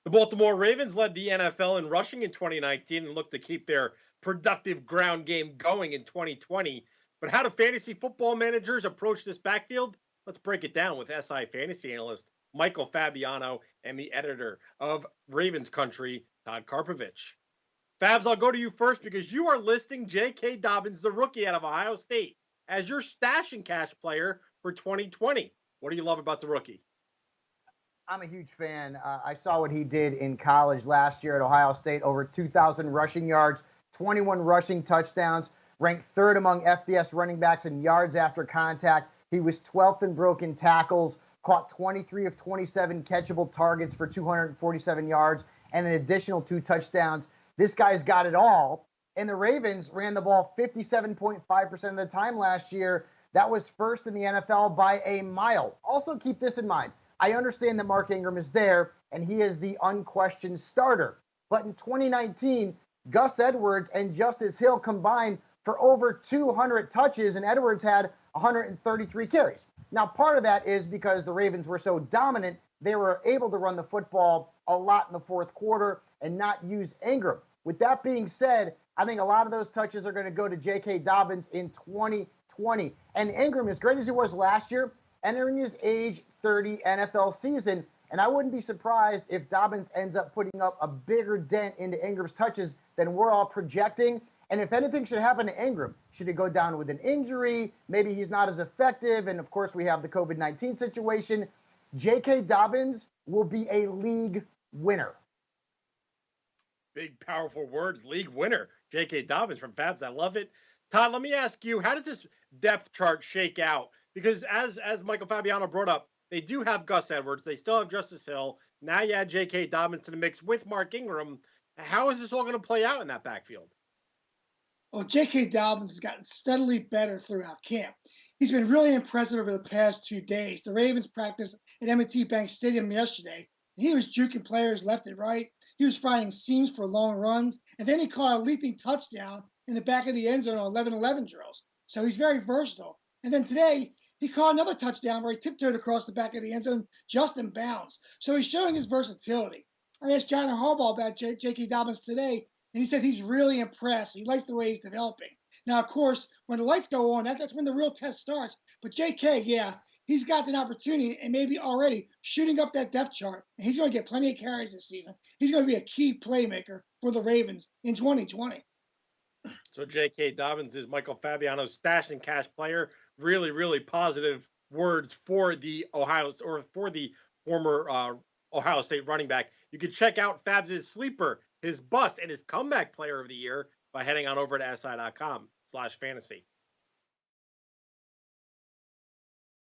The Baltimore Ravens led the NFL in rushing in 2019 and look to keep their productive ground game going in 2020. But how do fantasy football managers approach this backfield? Let's break it down with SI fantasy analyst Michael Fabiano and the editor of Ravens Country, Todd Karpovich. Fabs, I'll go to you first because you are listing J.K. Dobbins, the rookie out of Ohio State, as your stash and cash player for 2020. What do you love about the rookie? I'm a huge fan. I saw what he did in college last year at Ohio State, over 2,000 rushing yards, 21 rushing touchdowns, ranked third among FBS running backs in yards after contact. He was 12th in broken tackles, caught 23 of 27 catchable targets for 247 yards and an additional 2 touchdowns. This guy's got it all. And the Ravens ran the ball 57.5% of the time last year. That was first in the NFL by a mile. Also, keep this in mind. I understand that Mark Ingram is there, and he is the unquestioned starter. But in 2019, Gus Edwards and Justice Hill combined for over 200 touches, and Edwards had 133 carries. Now, part of that is because the Ravens were so dominant, they were able to run the football a lot in the fourth quarter and not use Ingram. With that being said, I think a lot of those touches are going to go to J.K. Dobbins in 2020. And Ingram, as great as he was last year, entering his age 30 NFL season, and I wouldn't be surprised if Dobbins ends up putting up a bigger dent into Ingram's touches than we're all projecting. And if anything should happen to Ingram, should he go down with an injury, maybe he's not as effective, and of course we have the COVID-19 situation, J.K. Dobbins will be a league winner. Big, powerful words, league winner. J.K. Dobbins from Fabs. I love it. Todd, let me ask you, how does this depth chart shake out? Because as Michael Fabiano brought up, they do have Gus Edwards. They still have Justice Hill. Now you add J.K. Dobbins to the mix with Mark Ingram. How is this all going to play out in that backfield? Well, J.K. Dobbins has gotten steadily better throughout camp. He's been really impressive over the past 2 days. The Ravens practiced at M&T Bank Stadium yesterday. He was juking players left and right. He was finding seams for long runs. And then he caught a leaping touchdown in the back of the end zone on 11-11 drills. So he's very versatile. And then today, he caught another touchdown where he tiptoed across the back of the end zone just in bounds. So he's showing his versatility. I asked John Harbaugh about J.K. Dobbins today, and he said he's really impressed. He likes the way he's developing. Now, of course, when the lights go on, that's when the real test starts. But J.K., yeah, he's got an opportunity and maybe already shooting up that depth chart. And he's going to get plenty of carries this season. He's going to be a key playmaker for the Ravens in 2020. So J.K. Dobbins is Michael Fabiano's stash and cash player. Really, really positive words for the former Ohio State running back. You can check out Fabs' sleeper, his bust, and his comeback player of the year by heading on over to si.com/fantasy.